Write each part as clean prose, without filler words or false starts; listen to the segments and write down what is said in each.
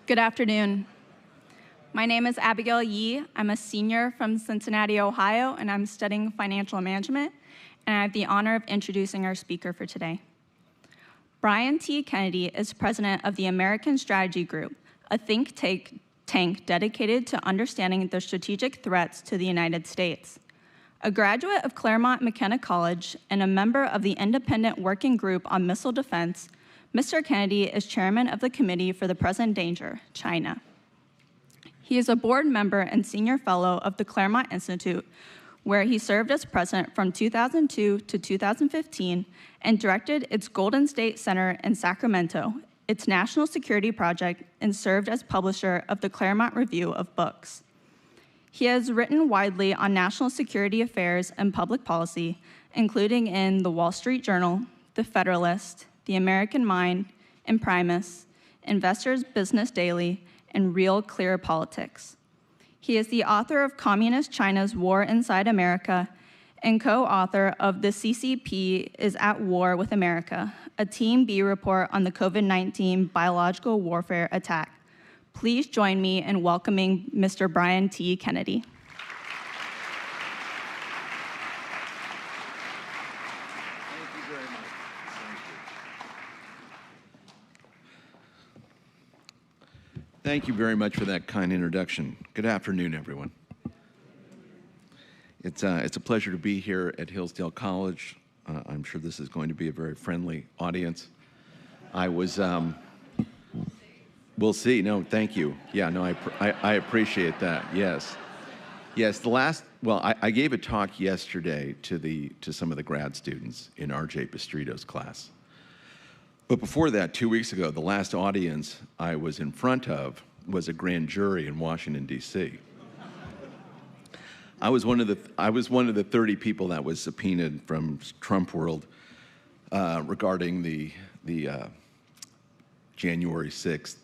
Good afternoon. My name is Abigail Yee. I'm a senior from Cincinnati, Ohio, and I'm studying financial management, and I have the honor of introducing our speaker for today. Brian T. Kennedy is president of the American Strategy Group, a think tank dedicated to understanding the strategic threats to the United States. A graduate of Claremont McKenna College and a member of the Independent Working Group on Missile Defense, Mr. Kennedy is chairman of the Committee for the Present Danger, China. He is a board member and senior fellow of the Claremont Institute, where he served as president from 2002 to 2015 and directed its Golden State Center in Sacramento, its national security project, and served as publisher of the Claremont Review of Books. He has written widely on national security affairs and public policy, including in the Wall Street Journal, the Federalist, the American Mind, Imprimis, Investors Business Daily, and Real Clear Politics. He is the author of Communist China's War Inside America and co-author of The CCP is at War with America, a Team B report on the COVID-19 biological warfare attack. Please join me in welcoming Mr. Brian T. Kennedy. Thank you very much. Thank you very much for that kind introduction. Good afternoon, everyone. It's a pleasure to be here at Hillsdale College. I'm sure this is going to be a very friendly audience. We'll see. No, thank you. Yeah, no, I appreciate that. Yes. Yes, I gave a talk yesterday to some of the grad students in R.J. Pistrito's class. But before that, 2 weeks ago, the last audience I was in front of was a grand jury in Washington, D.C. I was one of the 30 people that was subpoenaed from Trump world regarding the January 6th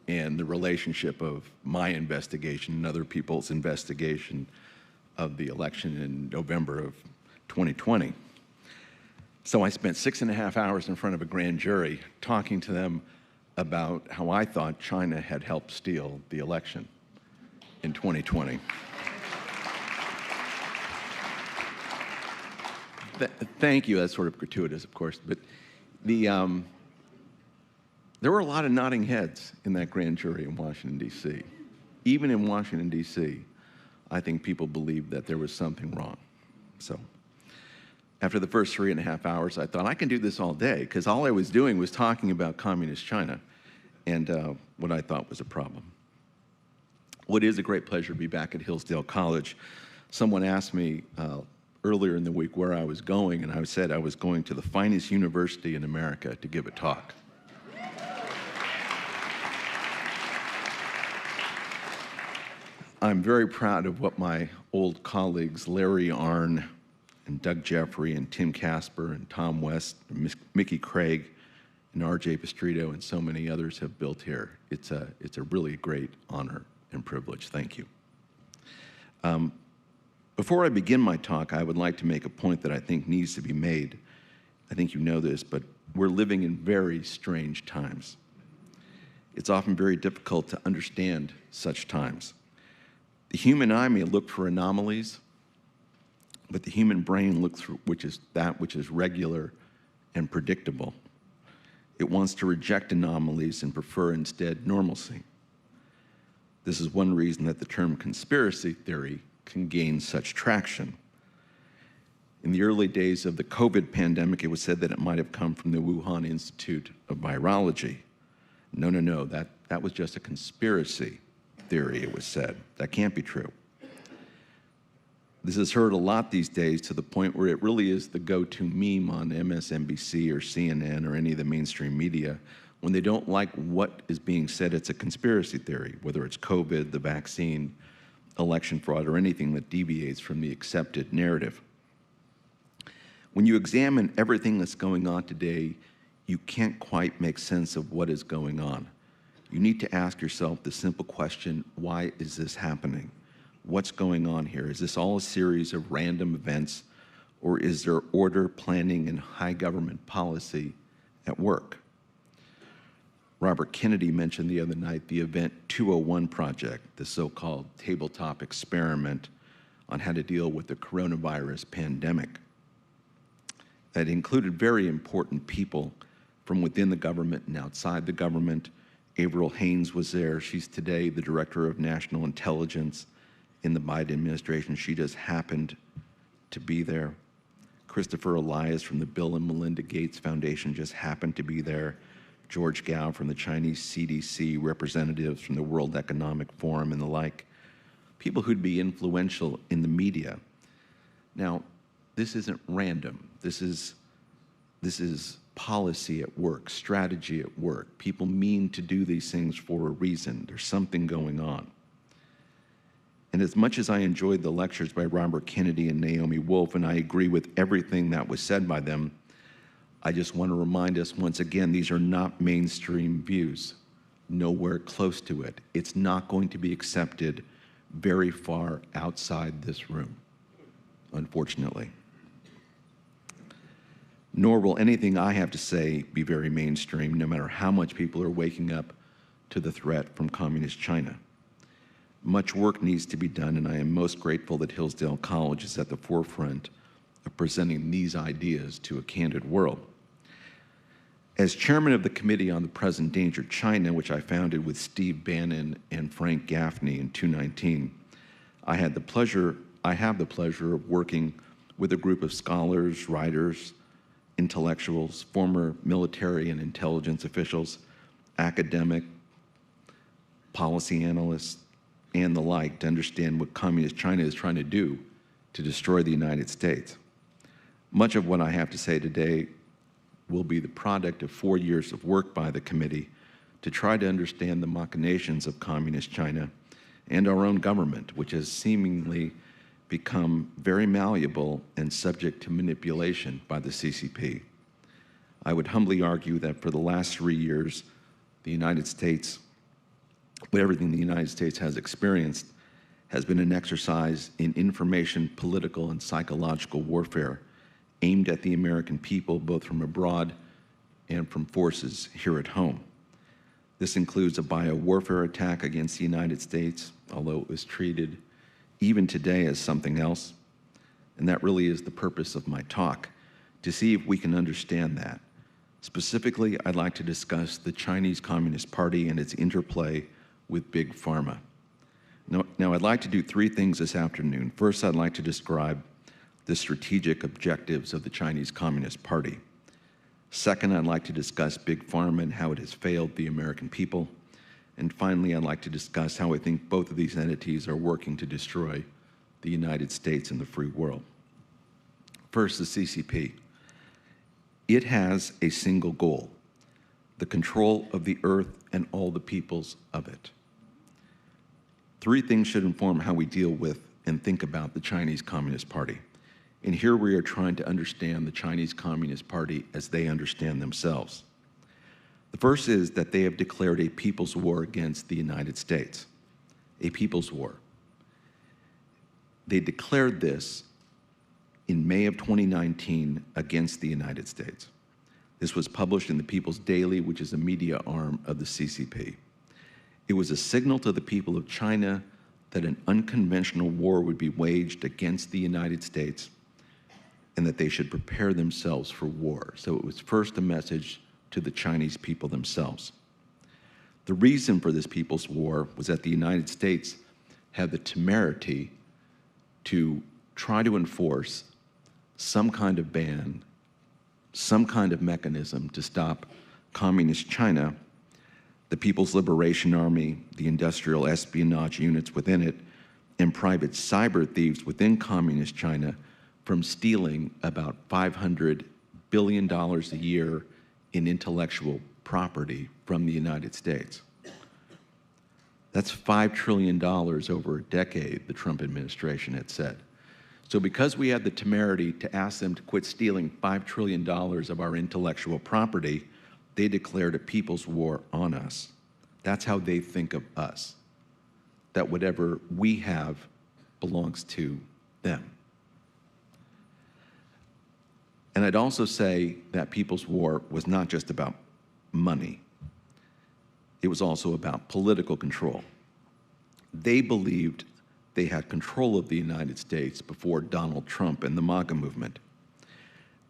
and the relationship of my investigation and other people's investigation of the election in November of 2020. So I spent 6.5 hours in front of a grand jury talking to them about how I thought China had helped steal the election in 2020. Thank you. That's sort of gratuitous, of course, but there were a lot of nodding heads in that grand jury in Washington, D.C. Even in Washington, D.C., I think people believed that there was something wrong. So after the first 3.5 hours, I thought, I can do this all day, because all I was doing was talking about communist China and what I thought was a problem. Well, it is a great pleasure to be back at Hillsdale College. Someone asked me earlier in the week where I was going, and I said I was going to the finest university in America to give a talk. I'm very proud of what my old colleagues Larry Arnn and Doug Jeffrey and Tim Casper and Tom West and Mickey Craig and R.J. Pistrito and so many others have built here. It's a really great honor and privilege. Thank you. Before I begin my talk, I would like to make a point that I think needs to be made. I think you know this, but we're living in very strange times. It's often very difficult to understand such times. The human eye may look for anomalies, but the human brain looks for which is regular and predictable. It wants to reject anomalies and prefer instead normalcy. This is one reason that the term conspiracy theory can gain such traction. In the early days of the COVID pandemic, it was said that it might have come from the Wuhan Institute of Virology. No, that was just a conspiracy theory, it was said. That can't be true. This is heard a lot these days to the point where it really is the go-to meme on MSNBC or CNN or any of the mainstream media. When they don't like what is being said, it's a conspiracy theory, whether it's COVID, the vaccine, election fraud, or anything that deviates from the accepted narrative. When you examine everything that's going on today, you can't quite make sense of what is going on. You need to ask yourself the simple question, why is this happening? What's going on here? Is this all a series of random events, or is there order, planning, and high government policy at work? Robert Kennedy mentioned the other night the Event 201 project, the so-called tabletop experiment on how to deal with the coronavirus pandemic. That included very important people from within the government and outside the government. Avril Haines was there. She's today the Director of National Intelligence in the Biden administration. She just happened to be there. Christopher Elias from the Bill and Melinda Gates Foundation just happened to be there. George Gao from the Chinese CDC, representatives from the World Economic Forum and the like. People who'd be influential in the media. Now, this isn't random. This is policy at work, strategy at work. People mean to do these things for a reason. There's something going on. And as much as I enjoyed the lectures by Robert Kennedy and Naomi Wolf, and I agree with everything that was said by them, I just want to remind us once again, these are not mainstream views, nowhere close to it. It's not going to be accepted very far outside this room, unfortunately. Nor will anything I have to say be very mainstream, no matter how much people are waking up to the threat from Communist China. Much work needs to be done, and I am most grateful that Hillsdale College is at the forefront of presenting these ideas to a candid world. As chairman of the Committee on the Present Danger China, which I founded with Steve Bannon and Frank Gaffney in 2019, I have the pleasure of working with a group of scholars, writers, intellectuals, former military and intelligence officials, academic, policy analysts, and the like to understand what Communist China is trying to do to destroy the United States. Much of what I have to say today will be the product of 4 years of work by the committee to try to understand the machinations of Communist China and our own government, which has seemingly become very malleable and subject to manipulation by the CCP. I would humbly argue that for the last 3 years, the United States, everything the United States has experienced, has been an exercise in information, political, and psychological warfare aimed at the American people, both from abroad and from forces here at home. This includes a biowarfare attack against the United States, although it was treated even today as something else. And that really is the purpose of my talk, to see if we can understand that. Specifically, I'd like to discuss the Chinese Communist Party and its interplay with Big Pharma. Now, I'd like to do 3 things this afternoon. First, I'd like to describe the strategic objectives of the Chinese Communist Party. Second, I'd like to discuss Big Pharma and how it has failed the American people. And finally, I'd like to discuss how I think both of these entities are working to destroy the United States and the free world. First, the CCP. It has a single goal: the control of the earth and all the peoples of it. 3 things should inform how we deal with and think about the Chinese Communist Party. And here we are trying to understand the Chinese Communist Party as they understand themselves. The first is that they have declared a people's war against the United States, a people's war. They declared this in May of 2019 against the United States. This was published in the People's Daily, which is a media arm of the CCP. It was a signal to the people of China that an unconventional war would be waged against the United States and that they should prepare themselves for war. So it was first a message to the Chinese people themselves. The reason for this people's war was that the United States had the temerity to try to enforce some kind of ban, some kind of mechanism to stop Communist China, the People's Liberation Army, the industrial espionage units within it, and private cyber thieves within Communist China from stealing about $500 billion a year in intellectual property from the United States. That's $5 trillion over a decade, the Trump administration had said. So because we had the temerity to ask them to quit stealing $5 trillion of our intellectual property, they declared a people's war on us. That's how they think of us, that whatever we have belongs to them. And I'd also say that people's war was not just about money. it was also about political control. They believed they had control of the United States before Donald Trump and the MAGA movement.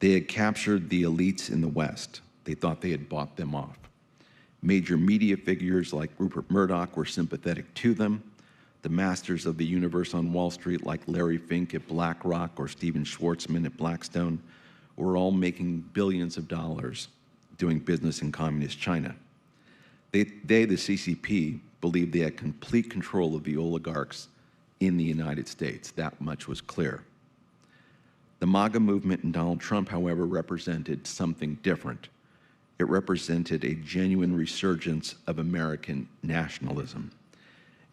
They had captured the elites in the West. They thought they had bought them off. Major media figures like Rupert Murdoch were sympathetic to them. The masters of the universe on Wall Street, like Larry Fink at BlackRock or Steven Schwarzman at Blackstone, were all making billions of dollars doing business in communist China. They, the CCP, believed they had complete control of the oligarchs in the United States. That much was clear. The MAGA movement and Donald Trump, however, represented something different. It represented a genuine resurgence of American nationalism.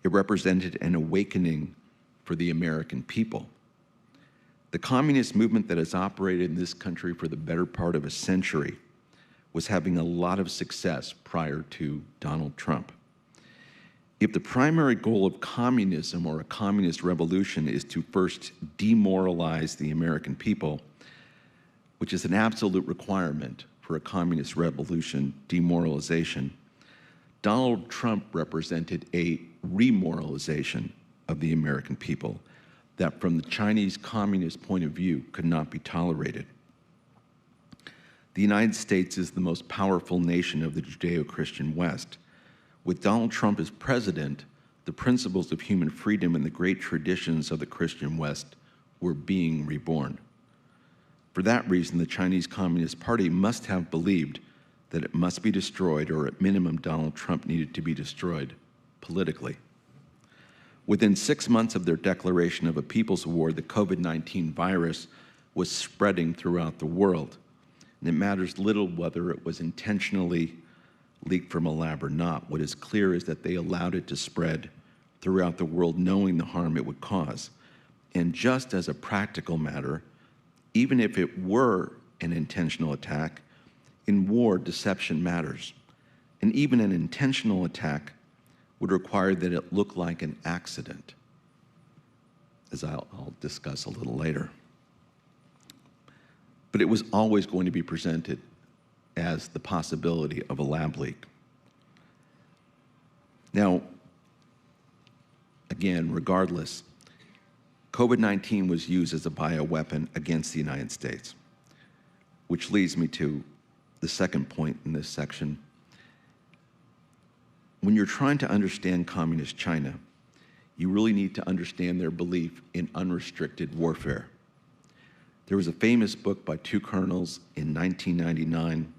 It represented an awakening for the American people. The communist movement that has operated in this country for the better part of a century was having a lot of success prior to Donald Trump. If the primary goal of communism or a communist revolution is to first demoralize the American people, which is an absolute requirement for a communist revolution, demoralization, Donald Trump represented a remoralization of the American people that from the Chinese communist point of view could not be tolerated. The United States is the most powerful nation of the Judeo-Christian West. With Donald Trump as president, the principles of human freedom and the great traditions of the Christian West were being reborn. For that reason, the Chinese Communist Party must have believed that it must be destroyed, or at minimum, Donald Trump needed to be destroyed politically. Within 6 months of their declaration of a people's war, the COVID-19 virus was spreading throughout the world. And it matters little whether it was intentionally leaked from a lab or not. What is clear is that they allowed it to spread throughout the world, knowing the harm it would cause. And just as a practical matter, even if it were an intentional attack, in war, deception matters. And even an intentional attack would require that it look like an accident, as I'll discuss a little later. But it was always going to be presented as the possibility of a lab leak. Now, again, regardless, COVID-19 was used as a bioweapon against the United States, which leads me to the second point in this section. When you're trying to understand communist China, you really need to understand their belief in unrestricted warfare. There was a famous book by two colonels in 1999.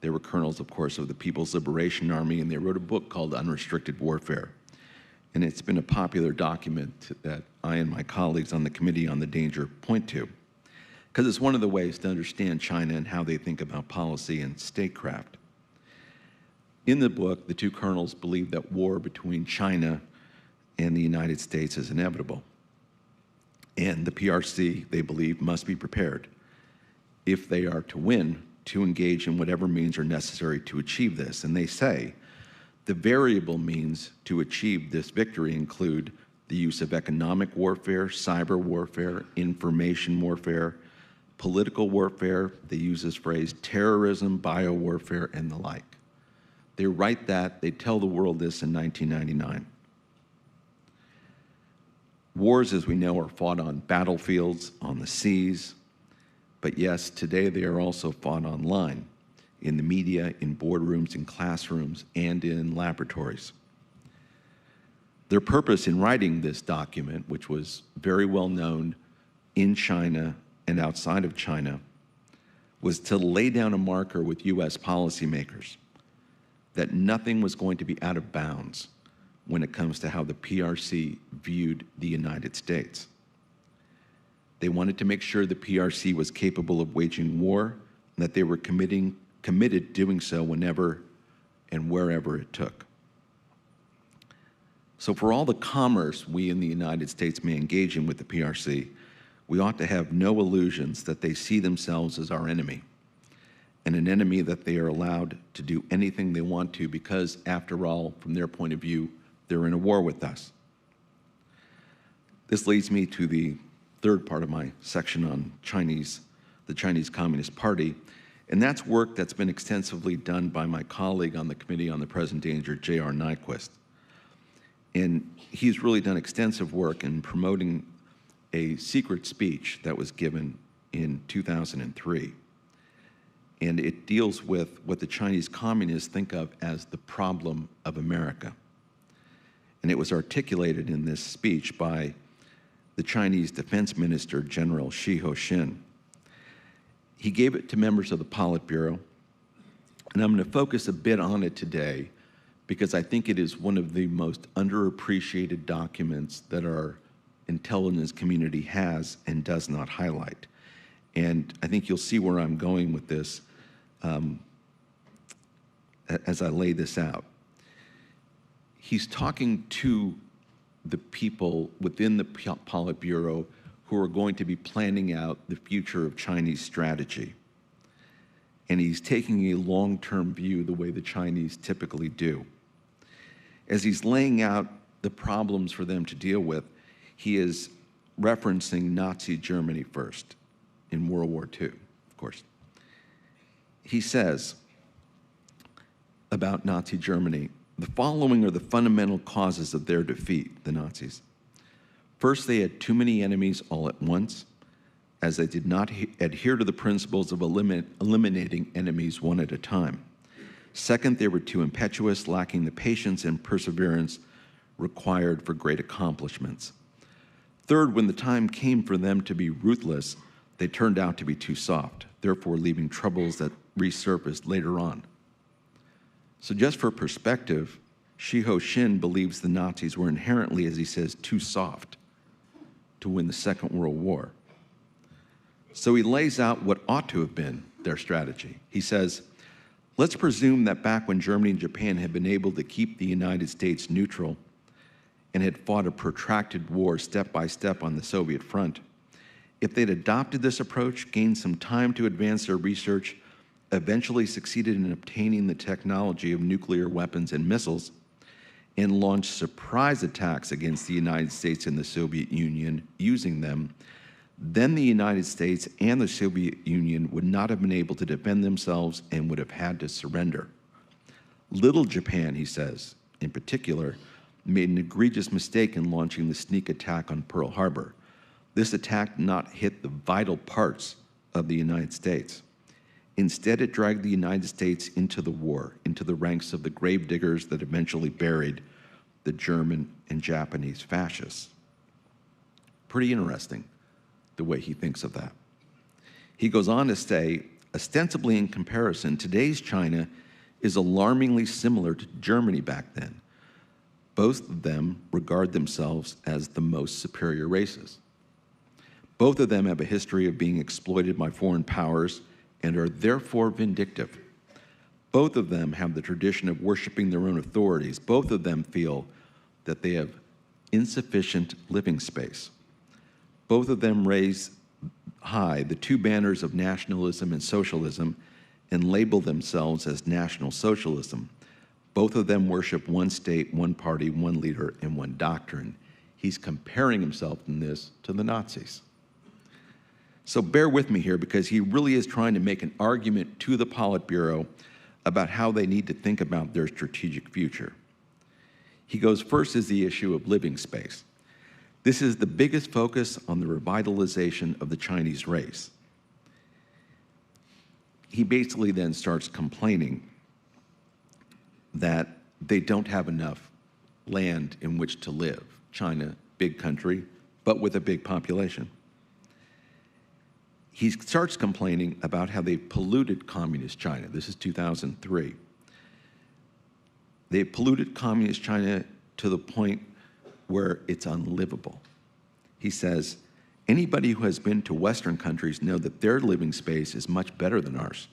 They were colonels, of course, of the People's Liberation Army, and they wrote a book called Unrestricted Warfare. And it's been a popular document that I and my colleagues on the Committee on the Danger point to, because it's one of the ways to understand China and how they think about policy and statecraft. In the book, the two colonels believe that war between China and the United States is inevitable. And the PRC, they believe, must be prepared, if they are to win, to engage in whatever means are necessary to achieve this. And they say the variable means to achieve this victory include the use of economic warfare, cyber warfare, information warfare, political warfare. They use this phrase, terrorism, biowarfare, and the like. They write that, they tell the world this in 1999. Wars, as we know, are fought on battlefields, on the seas, but yes, today they are also fought online, in the media, in boardrooms, in classrooms, and in laboratories. Their purpose in writing this document, which was very well known in China and outside of China, was to lay down a marker with US policymakers that nothing was going to be out of bounds when it comes to how the PRC viewed the United States. They wanted to make sure the PRC was capable of waging war and that they were committed doing so whenever and wherever it took. So for all the commerce we in the United States may engage in with the PRC, we ought to have no illusions that they see themselves as our enemy, and an enemy that they are allowed to do anything they want to because, after all, from their point of view, they're in a war with us. This leads me to the third part of my section on the Chinese Communist Party, And that's work that's been extensively done by my colleague on the Committee on the Present Danger, J.R. Nyquist. And he's really done extensive work in promoting a secret speech that was given in 2003. And it deals with what the Chinese communists think of as the problem of America. And it was articulated in this speech by the Chinese Defense Minister, General Shi Ho-shin. He gave it to members of the Politburo, and I'm going to focus a bit on it today because I think it is one of the most underappreciated documents that our intelligence community has and does not highlight. And I think you'll see where I'm going with this as I lay this out. He's talking to the people within the Politburo who are going to be planning out the future of Chinese strategy. And he's taking a long-term view the way the Chinese typically do. As he's laying out the problems for them to deal with, he is referencing Nazi Germany first in World War II, of course. He says about Nazi Germany, the following are the fundamental causes of their defeat, the Nazis. First, they had too many enemies all at once, as they did not adhere to the principles of eliminating enemies one at a time. Second, they were too impetuous, lacking the patience and perseverance required for great accomplishments. Third, when the time came for them to be ruthless, they turned out to be too soft, therefore leaving troubles that resurfaced later on. So just for perspective, Shi Ho-shin believes the Nazis were inherently, as he says, too soft to win the Second World War. So he lays out what ought to have been their strategy. He says, let's presume that back when Germany and Japan had been able to keep the United States neutral and had fought a protracted war step by step on the Soviet front, if they'd adopted this approach, gained some time to advance their research, eventually succeeded in obtaining the technology of nuclear weapons and missiles, and launched surprise attacks against the United States and the Soviet Union using them, then the United States and the Soviet Union would not have been able to defend themselves and would have had to surrender. Little Japan, he says, in particular, made an egregious mistake in launching the sneak attack on Pearl Harbor. This attack did not hit the vital parts of the United States. Instead, it dragged the United States into the war, into the ranks of the gravediggers that eventually buried the German and Japanese fascists. Pretty interesting, the way he thinks of that. He goes on to say, ostensibly in comparison, today's China is alarmingly similar to Germany back then. Both of them regard themselves as the most superior races. Both of them have a history of being exploited by foreign powers and are therefore vindictive. Both of them have the tradition of worshiping their own authorities. Both of them feel that they have insufficient living space. Both of them raise high the two banners of nationalism and socialism and label themselves as National Socialism. Both of them worship one state, one party, one leader, and one doctrine. He's comparing himself in this to the Nazis. So bear with me here because he really is trying to make an argument to the Politburo about how they need to think about their strategic future. He goes, first is the issue of living space. This is the biggest focus on the revitalization of the Chinese race. He basically then starts complaining that they don't have enough land in which to live. China, big country, but with a big population. He starts complaining about how they polluted communist China. This is 2003. They polluted communist China to the point where it's unlivable. He says, anybody who has been to Western countries know that their living space is much better than ours.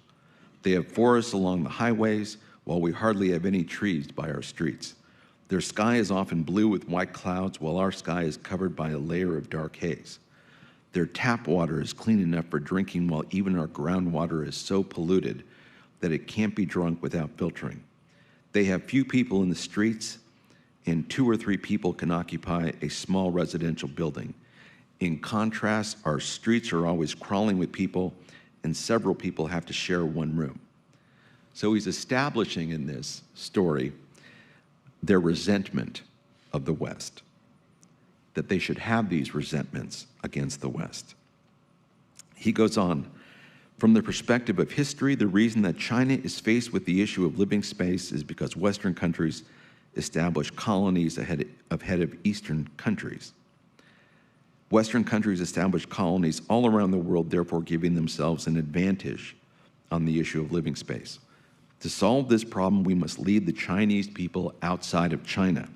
They have forests along the highways, while we hardly have any trees by our streets. Their sky is often blue with white clouds, while our sky is covered by a layer of dark haze. Their tap water is clean enough for drinking, while even our groundwater is so polluted that it can't be drunk without filtering. They have few people in the streets, and 2 or 3 people can occupy a small residential building. In contrast, our streets are always crawling with people, and several people have to share one room. So he's establishing in this story their resentment of the West, that they should have these resentments against the West. He goes on, from the perspective of history, the reason that China is faced with the issue of living space is because Western countries established colonies ahead of Eastern countries. Western countries established colonies all around the world, therefore giving themselves an advantage on the issue of living space. To solve this problem, we must lead the Chinese people outside of China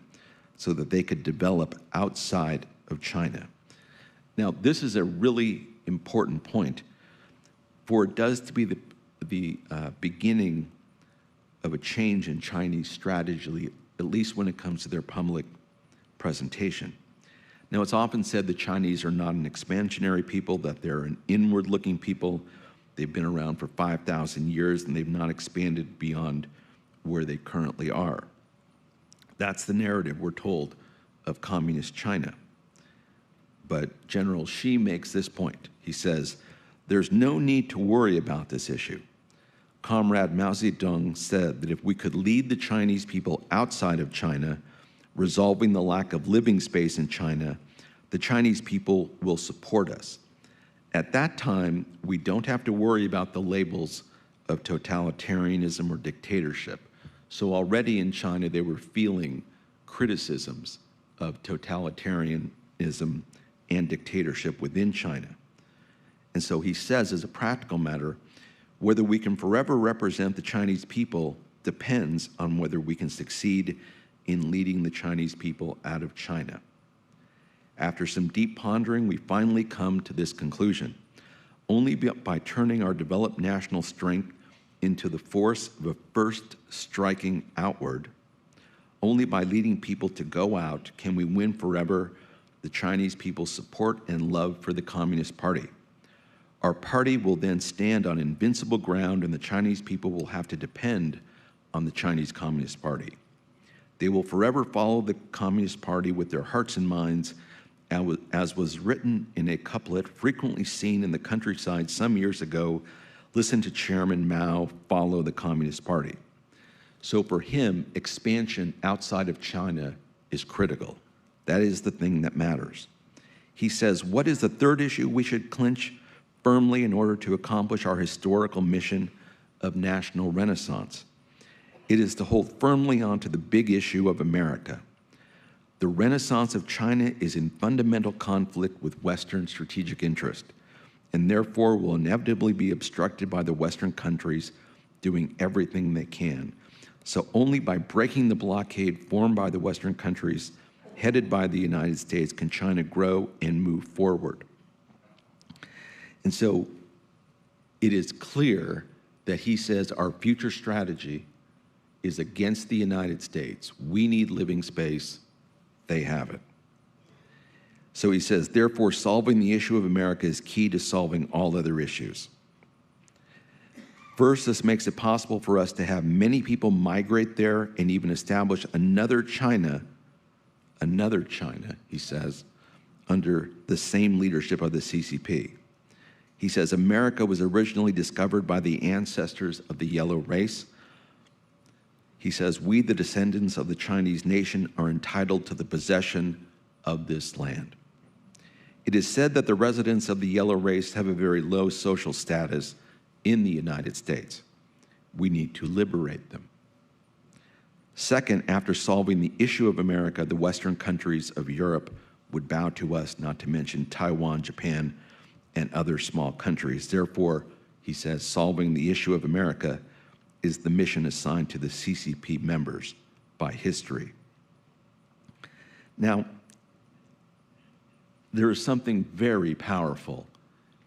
so that they could develop outside of China. Now, this is a really important point, for it does to be the beginning of a change in Chinese strategy, at least when it comes to their public presentation. Now, it's often said the Chinese are not an expansionary people, that they're an inward-looking people. They've been around for 5,000 years, and they've not expanded beyond where they currently are. That's the narrative we're told of communist China. But General Xi makes this point. He says, there's no need to worry about this issue. Comrade Mao Zedong said that if we could lead the Chinese people outside of China, resolving the lack of living space in China, the Chinese people will support us. At that time, we don't have to worry about the labels of totalitarianism or dictatorship. So already in China, they were feeling criticisms of totalitarianism and dictatorship within China. And so he says, as a practical matter, whether we can forever represent the Chinese people depends on whether we can succeed in leading the Chinese people out of China. After some deep pondering, we finally come to this conclusion. Only by turning our developed national strength into the force of a first striking outward, only by leading people to go out can we win forever the Chinese people's support and love for the Communist Party. Our party will then stand on invincible ground, and the Chinese people will have to depend on the Chinese Communist Party. They will forever follow the Communist Party with their hearts and minds, as was written in a couplet frequently seen in the countryside some years ago, listen to Chairman Mao, follow the Communist Party. So for him, expansion outside of China is critical. That is the thing that matters. He says, what is the third issue we should clinch firmly in order to accomplish our historical mission of national renaissance? It is to hold firmly onto the big issue of America. The renaissance of China is in fundamental conflict with Western strategic interest, and therefore will inevitably be obstructed by the Western countries doing everything they can. So only by breaking the blockade formed by the Western countries, headed by the United States, can China grow and move forward. And so it is clear that he says our future strategy is against the United States. We need living space. They have it. So he says, therefore, solving the issue of America is key to solving all other issues. First, this makes it possible for us to have many people migrate there and even establish another China, he says, under the same leadership of the CCP. He says, America was originally discovered by the ancestors of the yellow race. He says, we, the descendants of the Chinese nation, are entitled to the possession of this land. It is said that the residents of the yellow race have a very low social status in the United States. We need to liberate them. Second, after solving the issue of America, the Western countries of Europe would bow to us, not to mention Taiwan, Japan, and other small countries. Therefore, he says, solving the issue of America is the mission assigned to the CCP members by history. Now, there is something very powerful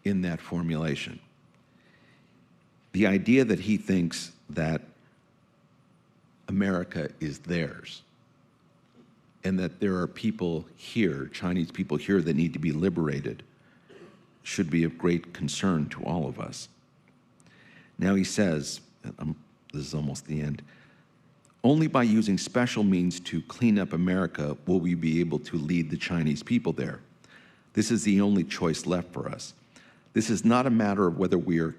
in that formulation. The idea that he thinks that America is theirs, and that there are people here, Chinese people here, that need to be liberated, should be of great concern to all of us. Now he says, this is almost the end, only by using special means to clean up America will we be able to lead the Chinese people there. This is the only choice left for us. This is not a matter of whether we are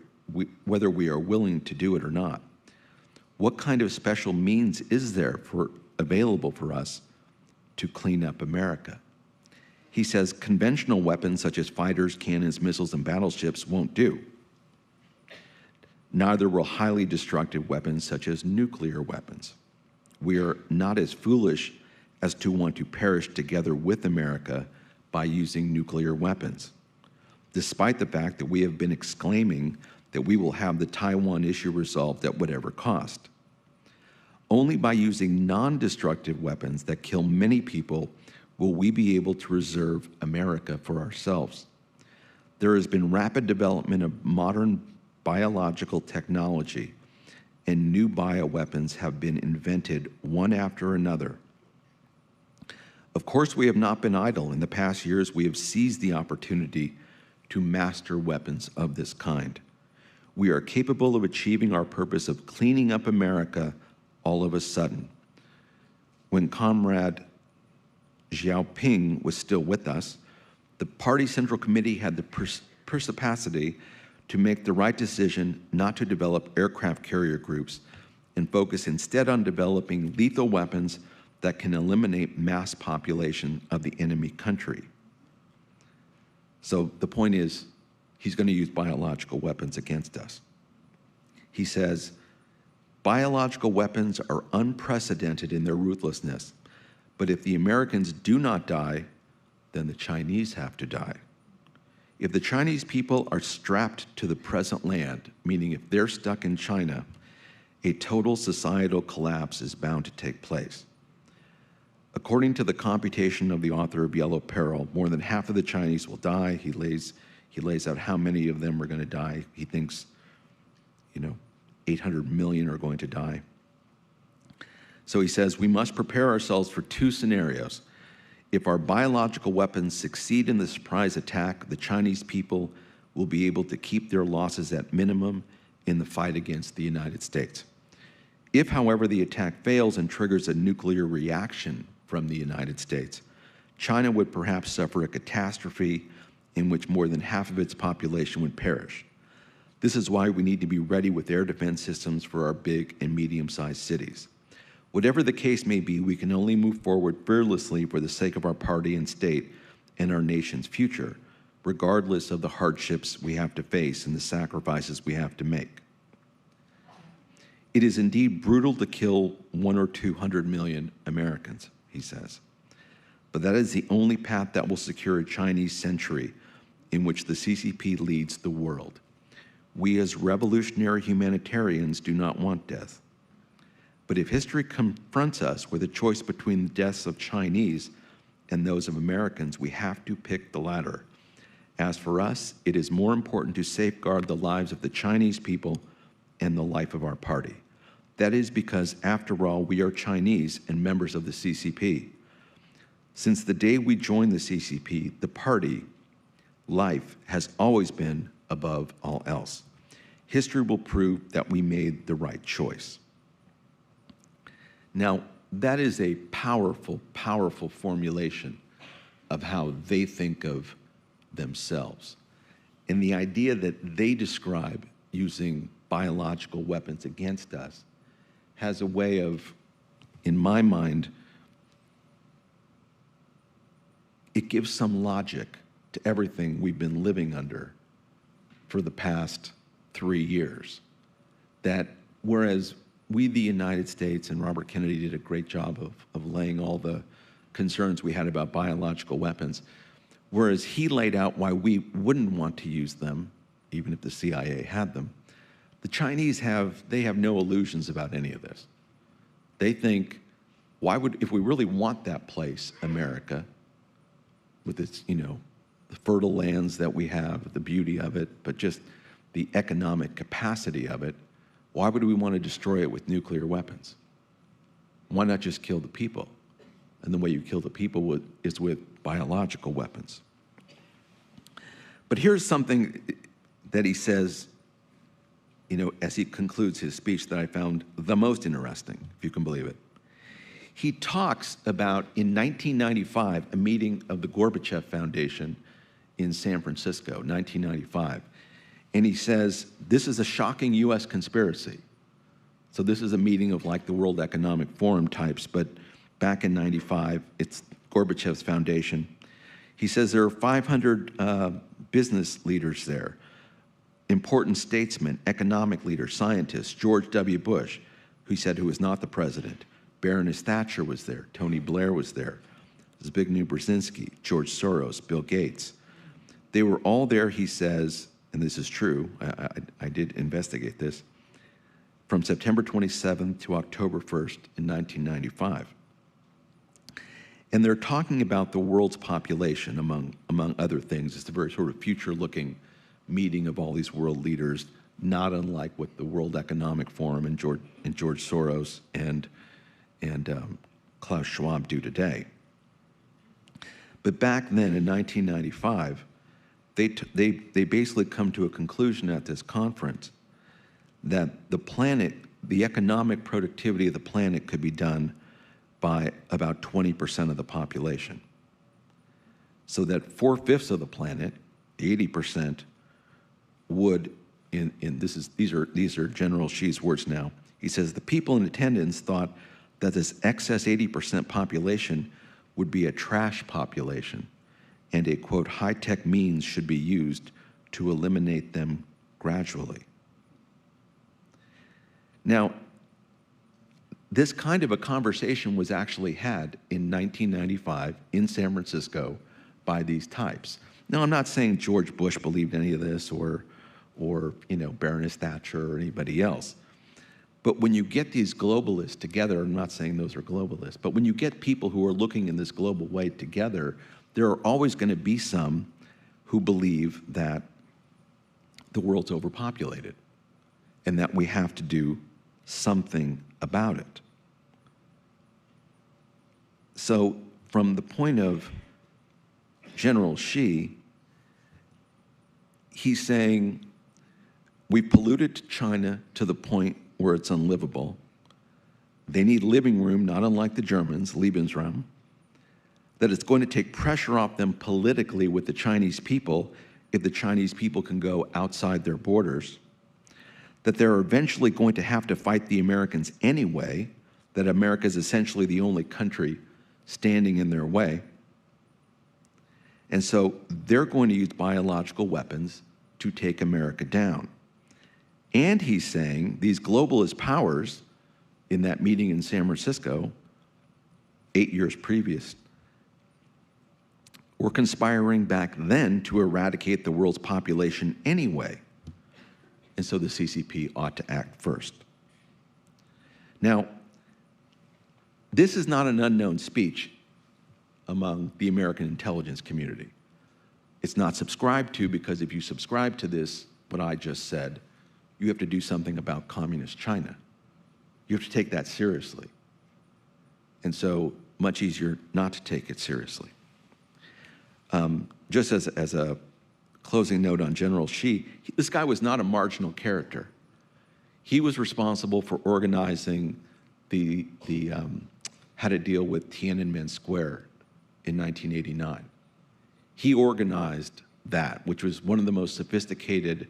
whether we are willing to do it or not. What kind of special means is there available for us to clean up America? He says conventional weapons such as fighters, cannons, missiles, and battleships won't do. Neither will highly destructive weapons such as nuclear weapons. We are not as foolish as to want to perish together with America by using nuclear weapons, despite the fact that we have been exclaiming that we will have the Taiwan issue resolved at whatever cost. Only by using non-destructive weapons that kill many people will we be able to reserve America for ourselves. There has been rapid development of modern biological technology, and new bioweapons have been invented one after another. Of course, we have not been idle. In the past years, we have seized the opportunity to master weapons of this kind. We are capable of achieving our purpose of cleaning up America all of a sudden. When Comrade Xiaoping was still with us, the party central committee had the perspicacity to make the right decision not to develop aircraft carrier groups and focus instead on developing lethal weapons that can eliminate mass population of the enemy country. So the point is, he's going to use biological weapons against us. He says, biological weapons are unprecedented in their ruthlessness, but if the Americans do not die, then the Chinese have to die. If the Chinese people are strapped to the present land, meaning if they're stuck in China, a total societal collapse is bound to take place. According to the computation of the author of Yellow Peril, more than half of the Chinese will die. He lays out how many of them are going to die. He thinks, 800 million are going to die. So he says, we must prepare ourselves for two scenarios. If our biological weapons succeed in the surprise attack, the Chinese people will be able to keep their losses at minimum in the fight against the United States. If, however, the attack fails and triggers a nuclear reaction from the United States, China would perhaps suffer a catastrophe in which more than half of its population would perish. This is why we need to be ready with air defense systems for our big and medium-sized cities. Whatever the case may be, we can only move forward fearlessly for the sake of our party and state and our nation's future, regardless of the hardships we have to face and the sacrifices we have to make. It is indeed brutal to kill 100 or 200 million Americans, he says. But that is the only path that will secure a Chinese century in which the CCP leads the world. We as revolutionary humanitarians do not want death. But if history confronts us with a choice between the deaths of Chinese and those of Americans, we have to pick the latter. As for us, it is more important to safeguard the lives of the Chinese people and the life of our party. That is because, after all, we are Chinese and members of the CCP. Since the day we joined the CCP, the party, life, has always been above all else. History will prove that we made the right choice. Now, that is a powerful, powerful formulation of how they think of themselves. And the idea that they describe using biological weapons against us has a way of, in my mind, it gives some logic to everything we've been living under for the past 3 years. That whereas we, the United States, and Robert Kennedy did a great job of laying all the concerns we had about biological weapons, whereas he laid out why we wouldn't want to use them, even if the CIA had them, the Chinese have no illusions about any of this. They think, if we really want that place, America, with its, the fertile lands that we have, the beauty of it, but just the economic capacity of it, why would we want to destroy it with nuclear weapons? Why not just kill the people? And the way you kill the people is with biological weapons. But here's something that he says, as he concludes his speech that I found the most interesting, if you can believe it. He talks about, in 1995, a meeting of the Gorbachev Foundation in San Francisco, 1995. And he says, this is a shocking U.S. conspiracy. So this is a meeting of like the World Economic Forum types, but back in 95, it's Gorbachev's foundation. He says there are 500 business leaders there, important statesmen, economic leaders, scientists, George W. Bush, who said who was not the president. Baroness Thatcher was there. Tony Blair was there. Zbigniew Brzezinski, George Soros, Bill Gates. They were all there, he says, and this is true, I did investigate this, from September 27th to October 1st in 1995. And they're talking about the world's population, among other things. It's a very sort of future-looking meeting of all these world leaders, not unlike what the World Economic Forum and George Soros and Klaus Schwab do today. But back then, in 1995, they basically come to a conclusion at this conference that the planet, the economic productivity of the planet could be done by about 20% of the population. So that 4/5 of the planet, 80%, would, these are General Xi's words now. He says, the people in attendance thought that this excess 80% population would be a trash population, and a, quote, high-tech means should be used to eliminate them gradually. Now, this kind of a conversation was actually had in 1995 in San Francisco by these types. Now, I'm not saying George Bush believed any of this or Baroness Thatcher or anybody else. But when you get these globalists together, I'm not saying those are globalists, but when you get people who are looking in this global way together, there are always going to be some who believe that the world's overpopulated and that we have to do something about it. So from the point of General Xi, he's saying, we've polluted China to the point where it's unlivable. They need living room, not unlike the Germans, Lebensraum, that it's going to take pressure off them politically with the Chinese people if the Chinese people can go outside their borders, that they're eventually going to have to fight the Americans anyway, that America is essentially the only country standing in their way. And so they're going to use biological weapons to take America down. And he's saying these globalist powers in that meeting in San Francisco, 8 years previous, were conspiring back then to eradicate the world's population anyway. And so the CCP ought to act first. Now, this is not an unknown speech among the American intelligence community. It's not subscribed to because if you subscribe to this, what I just said, you have to do something about communist China. You have to take that seriously. And so much easier not to take it seriously. Just as a closing note on General Xi, this guy was not a marginal character. He was responsible for organizing how to deal with Tiananmen Square in 1989. He organized that, which was one of the most sophisticated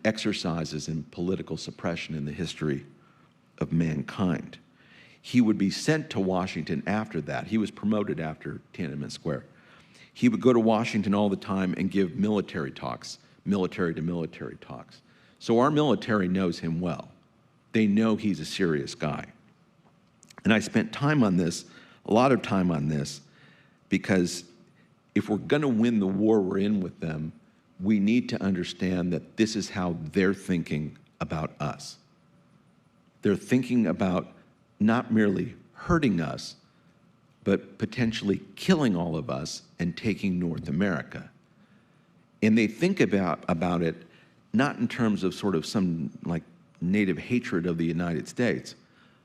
exercises in political suppression in the history of mankind. He would be sent to Washington after that. He was promoted after Tiananmen Square. He would go to Washington all the time and give military talks, military to military talks. So our military knows him well. They know he's a serious guy. And I spent time on this, a lot of time on this, because if we're going to win the war we're in with them, we need to understand that this is how they're thinking about us. They're thinking about not merely hurting us, but potentially killing all of us and taking North America. And they think about it not in terms of sort of some like native hatred of the United States,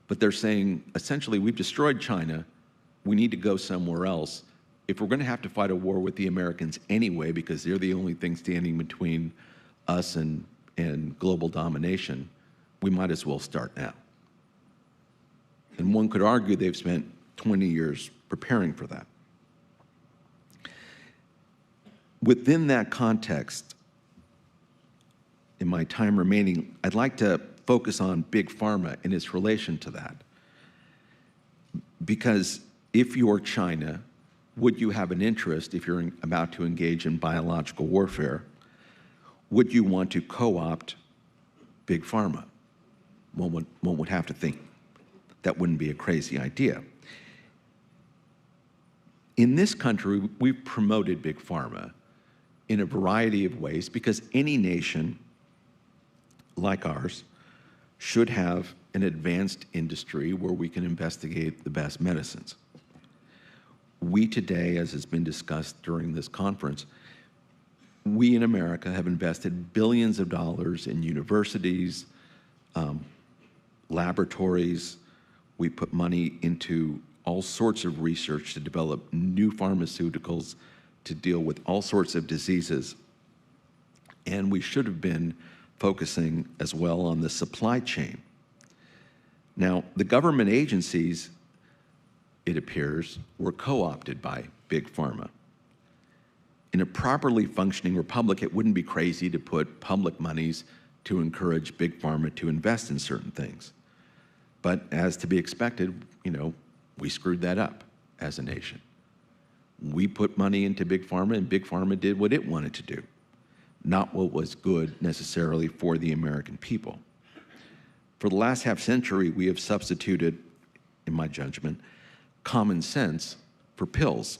but they're saying, essentially, we've destroyed China, we need to go somewhere else. If we're going to have to fight a war with the Americans anyway, because they're the only thing standing between us and global domination, we might as well start now. And one could argue they've spent 20 years preparing for that. Within that context, in my time remaining, I'd like to focus on Big Pharma and its relation to that. Because if you're China, would you have an interest, if you're about to engage in biological warfare, would you want to co-opt Big Pharma? One would have to think that wouldn't be a crazy idea. In this country, we've promoted Big Pharma in a variety of ways because any nation like ours should have an advanced industry where we can investigate the best medicines. We today, as has been discussed during this conference, we in America have invested billions of dollars in universities, laboratories. We put money into all sorts of research to develop new pharmaceuticals to deal with all sorts of diseases. And we should have been focusing as well on the supply chain. Now, the government agencies, it appears, were co-opted by Big Pharma. In a properly functioning republic, it wouldn't be crazy to put public monies to encourage Big Pharma to invest in certain things. But as to be expected, we screwed that up as a nation. We put money into Big Pharma, and Big Pharma did what it wanted to do, not what was good necessarily for the American people. For the last half century, we have substituted, in my judgment, common sense for pills.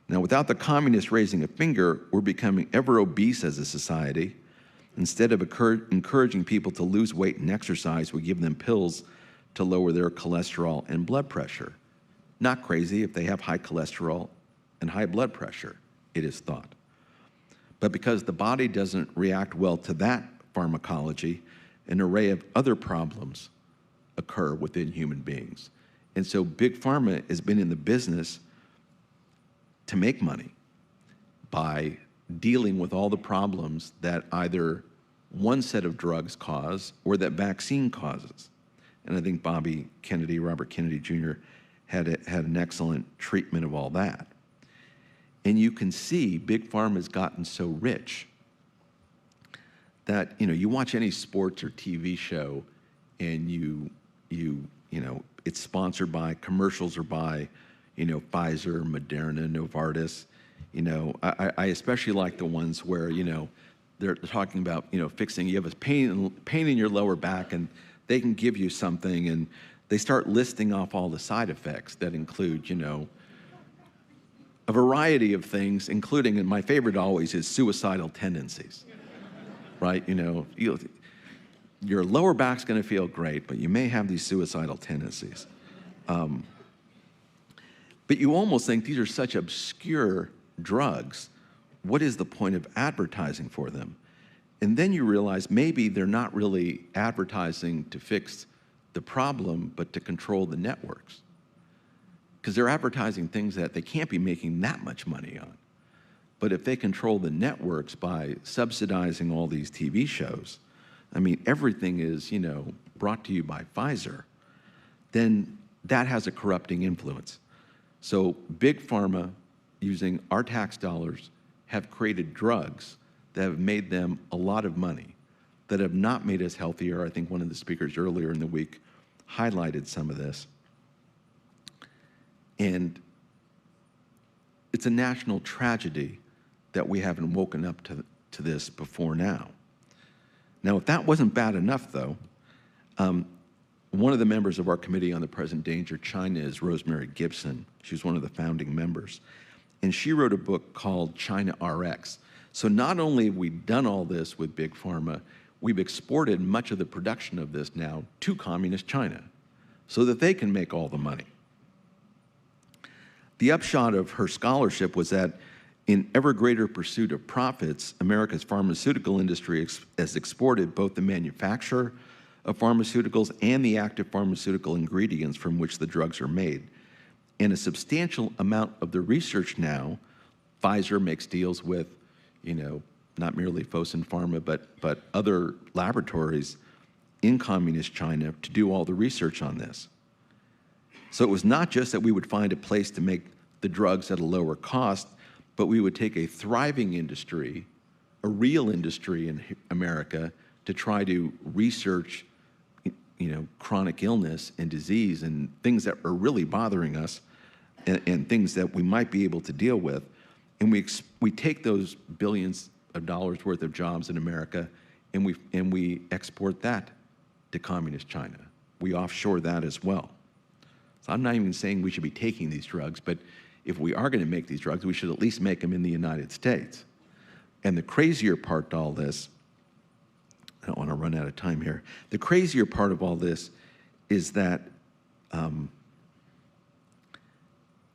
Now, without the communists raising a finger, we're becoming ever obese as a society. Instead of encouraging people to lose weight and exercise, we give them pills to lower their cholesterol and blood pressure. Not crazy if they have high cholesterol and high blood pressure, it is thought. But because the body doesn't react well to that pharmacology, an array of other problems occur within human beings. And so Big Pharma has been in the business to make money by dealing with all the problems that either one set of drugs cause or that vaccine causes. And I think Robert Kennedy Jr. had an excellent treatment of all that. And you can see Big Pharma has gotten so rich that, you watch any sports or TV show and it's sponsored by, commercials are by, Pfizer, Moderna, Novartis. I especially like the ones where, they're talking about, fixing, you have a pain in your lower back and they can give you something and they start listing off all the side effects that include, a variety of things, including, and my favorite always is suicidal tendencies, right? Your lower back's gonna feel great, but you may have these suicidal tendencies. But you almost think these are such obscure drugs. What is the point of advertising for them? And then you realize maybe they're not really advertising to fix the problem, but to control the networks. Because they're advertising things that they can't be making that much money on. But if they control the networks by subsidizing all these TV shows, everything is, brought to you by Pfizer, then that has a corrupting influence. So Big Pharma, using our tax dollars, have created drugs that have made them a lot of money, that have not made us healthier. I think one of the speakers earlier in the week highlighted some of this. And it's a national tragedy that we haven't woken up to this before now. Now, if that wasn't bad enough, though, one of the members of our Committee on the Present Danger China is Rosemary Gibson. She's one of the founding members. And she wrote a book called China RX. So not only have we done all this with Big Pharma, we've exported much of the production of this now to communist China so that they can make all the money. The upshot of her scholarship was that in ever greater pursuit of profits, America's pharmaceutical industry has exported both the manufacture of pharmaceuticals and the active pharmaceutical ingredients from which the drugs are made. And a substantial amount of the research now, Pfizer makes deals with, not merely Fosun Pharma, but other laboratories in communist China to do all the research on this. So it was not just that we would find a place to make the drugs at a lower cost, but we would take a thriving industry a real industry in America to try to research, chronic illness and disease and things that are really bothering us, and things that we might be able to deal with, and we take those billions of dollars worth of jobs in America, and we export that to communist China. We offshore that as well. So I'm not even saying we should be taking these drugs, but if we are going to make these drugs, we should at least make them in the United States. And the crazier part to all this, I don't want to run out of time here. The crazier part of all this is that the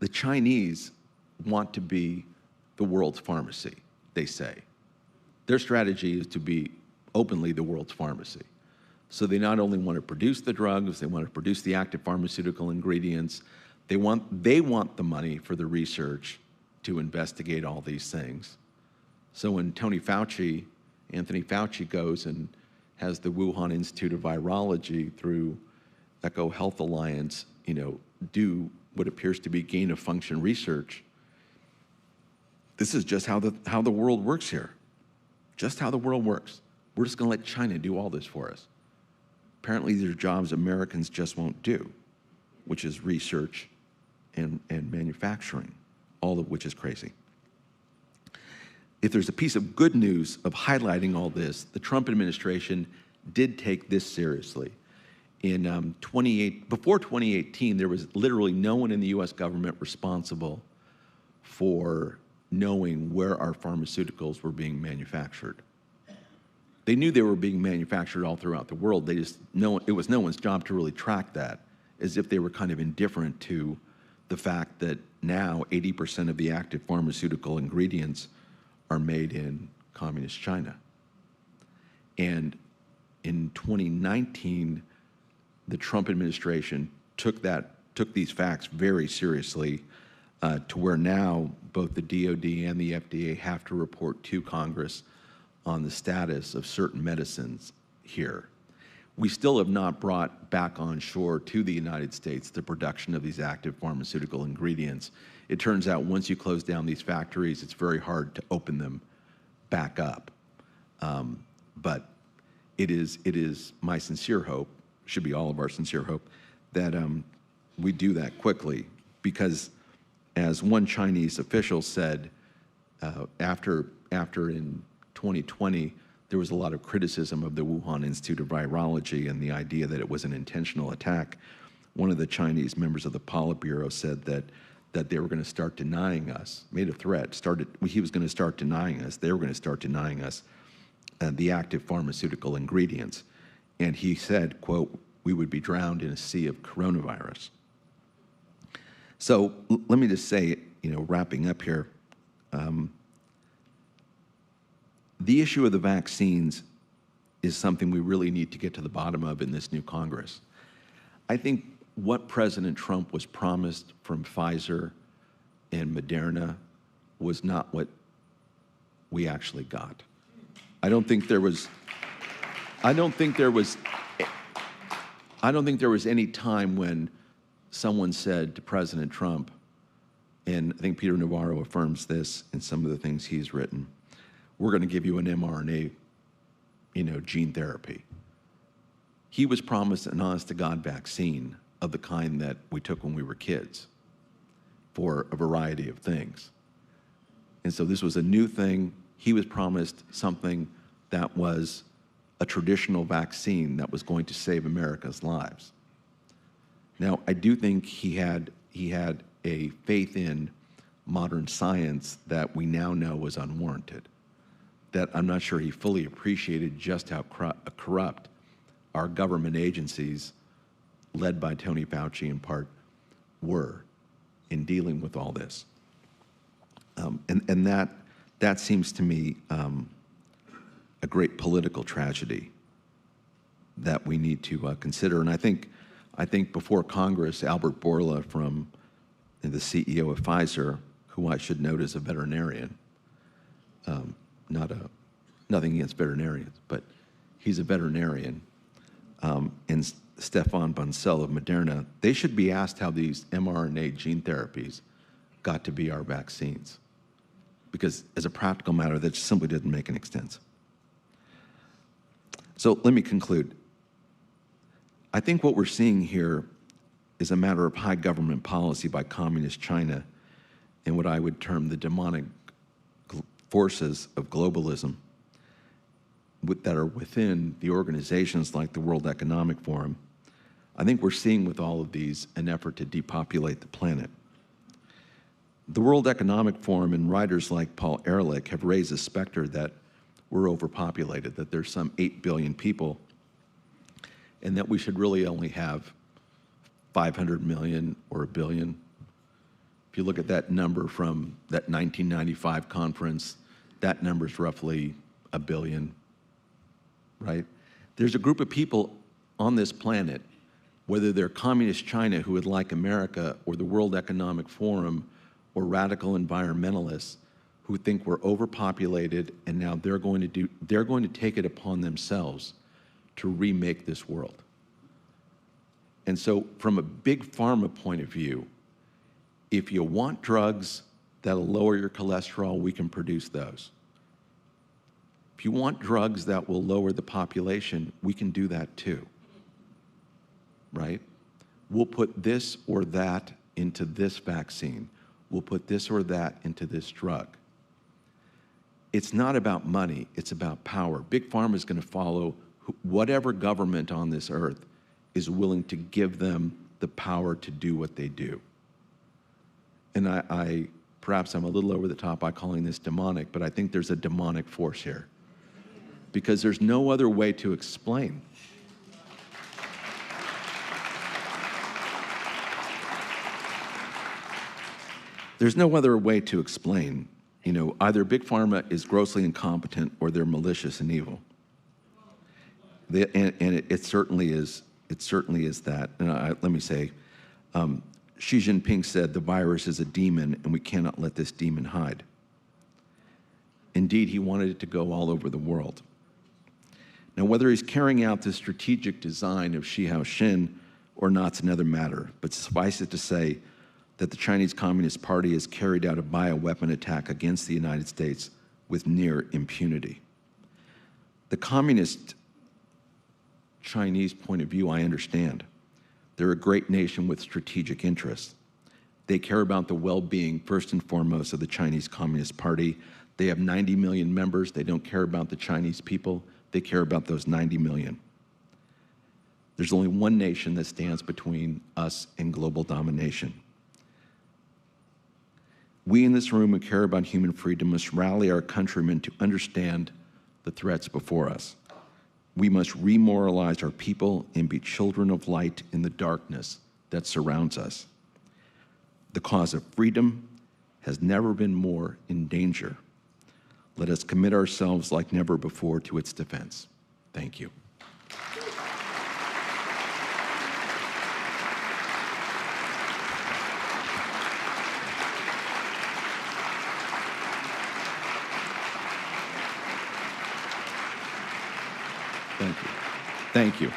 Chinese want to be the world's pharmacy, they say. Their strategy is to be openly the world's pharmacy. So they not only want to produce the drugs, they want to produce the active pharmaceutical ingredients. They want the money for the research to investigate all these things. So when Anthony Fauci goes and has the Wuhan Institute of Virology through Eco Health Alliance, do what appears to be gain of function research, this is just how the world works here. Just how the world works. We're just going to let China do all this for us. Apparently, these are jobs Americans just won't do, which is research and manufacturing, all of which is crazy. If there's a piece of good news of highlighting all this, the Trump administration did take this seriously. Before 2018, there was literally no one in the US government responsible for knowing where our pharmaceuticals were being manufactured. They knew they were being manufactured all throughout the world. It was no one's job to really track that, as if they were kind of indifferent to the fact that now 80% of the active pharmaceutical ingredients are made in communist China. And in 2019, the Trump administration took these facts very seriously, to where now both the DOD and the FDA have to report to Congress on the status of certain medicines here. We still have not brought back on shore to the United States the production of these active pharmaceutical ingredients. It turns out once you close down these factories, it's very hard to open them back up. But it is my sincere hope, should be all of our sincere hope, that we do that quickly, because as one Chinese official said, after in 2020, there was a lot of criticism of the Wuhan Institute of Virology and the idea that it was an intentional attack. One of the Chinese members of the Politburo said that they were going to start denying us, made a threat, he was going to start denying us, they were going to start denying us the active pharmaceutical ingredients. And he said, quote, "We would be drowned in a sea of coronavirus." So let me just say, wrapping up here, the issue of the vaccines is something we really need to get to the bottom of in this new Congress. I think what President Trump was promised from Pfizer and Moderna was not what we actually got. I don't think there was any time when someone said to President Trump, and I think Peter Navarro affirms this in some of the things he's written, we're going to give you an mRNA, gene therapy. He was promised an honest-to-God vaccine of the kind that we took when we were kids for a variety of things. And so this was a new thing. He was promised something that was a traditional vaccine that was going to save America's lives. Now, I do think he had a faith in modern science that we now know was unwarranted, that I'm not sure he fully appreciated just how corrupt our government agencies, led by Tony Fauci in part, were in dealing with all this. And that seems to me a great political tragedy that we need to consider. And I think before Congress, Albert Bourla, the CEO of Pfizer, who I should note is a veterinarian, nothing against veterinarians, but he's a veterinarian, and Stefan Bancel of Moderna, they should be asked how these mRNA gene therapies got to be our vaccines. because as a practical matter, that just simply doesn't make any sense. So let me conclude. I think what we're seeing here is a matter of high government policy by communist China and what I would term the demonic forces of globalism that are within the organizations like the World Economic Forum. I think we're seeing with all of these an effort to depopulate the planet. The World Economic Forum and writers like Paul Ehrlich have raised the specter that we're overpopulated, that there's some 8 billion people, and that we should really only have 500 million or a billion. If you look at that number from that 1995 conference, that number is roughly a billion, right? There's a group of people on this planet, whether they're communist China who would like America or the World Economic Forum or radical environmentalists who think we're overpopulated, and now they're going to take it upon themselves to remake this world. And so from a big pharma point of view, if you want drugs that'll lower your cholesterol, we can produce those. If you want drugs that will lower the population, we can do that too, right? We'll put this or that into this vaccine. We'll put this or that into this drug. It's not about money, it's about power. Big Pharma is going to follow whatever government on this earth is willing to give them the power to do what they do. And perhaps I'm a little over the top by calling this demonic, but I think there's a demonic force here, because there's no other way to explain. There's no other way to explain, either Big Pharma is grossly incompetent or they're malicious and evil. It certainly is that. And let me say, Xi Jinping said the virus is a demon and we cannot let this demon hide. Indeed, he wanted it to go all over the world. Now, whether he's carrying out the strategic design of Xiaoxin or not is another matter, but suffice it to say that the Chinese Communist Party has carried out a bioweapon attack against the United States with near impunity. The communist Chinese point of view, I understand. They're a great nation with strategic interests. They care about the well-being, first and foremost, of the Chinese Communist Party. They have 90 million members. They don't care about the Chinese people. They care about those 90 million. There's only one nation that stands between us and global domination. We in this room who care about human freedom must rally our countrymen to understand the threats before us. We must remoralize our people and be children of light in the darkness that surrounds us. The cause of freedom has never been more in danger. Let us commit ourselves like never before to its defense. Thank you. Thank you. Thank you.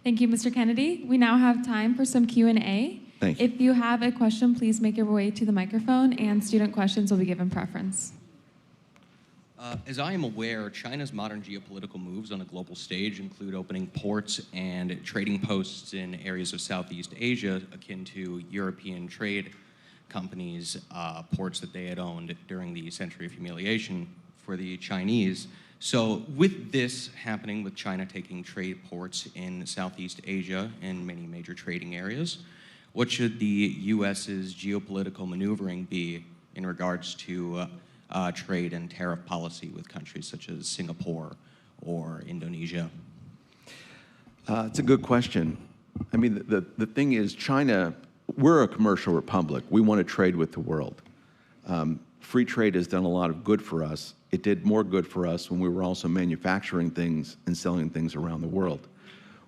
Thank you, Mr. Kennedy. We now have time for some Q&A. Thank you. If you have a question, please make your way to the microphone, and student questions will be given preference. As I am aware, China's modern geopolitical moves on a global stage include opening ports and trading posts in areas of Southeast Asia akin to European trade companies, ports that they had owned during the Century of Humiliation for the Chinese. So with this happening, with China taking trade ports in Southeast Asia and many major trading areas, what should the U.S.'s geopolitical maneuvering be in regards to trade and tariff policy with countries such as Singapore or Indonesia? It's a good question. I mean, the thing is, China, we're a commercial republic. We want to trade with the world. Free trade has done a lot of good for us. It did more good for us when we were also manufacturing things and selling things around the world.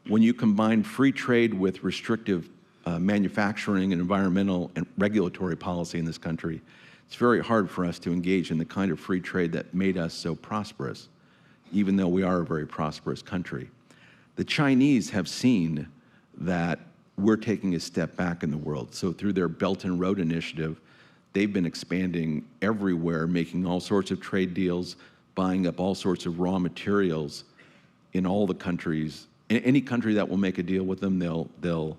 When you combine free trade with restrictive manufacturing and environmental and regulatory policy in this country, it's very hard for us to engage in the kind of free trade that made us so prosperous, even though we are a very prosperous country. The Chinese have seen that we're taking a step back in the world. So through their Belt and Road Initiative, they've been expanding everywhere, making all sorts of trade deals, buying up all sorts of raw materials in all the countries. In any country that will make a deal with them, they'll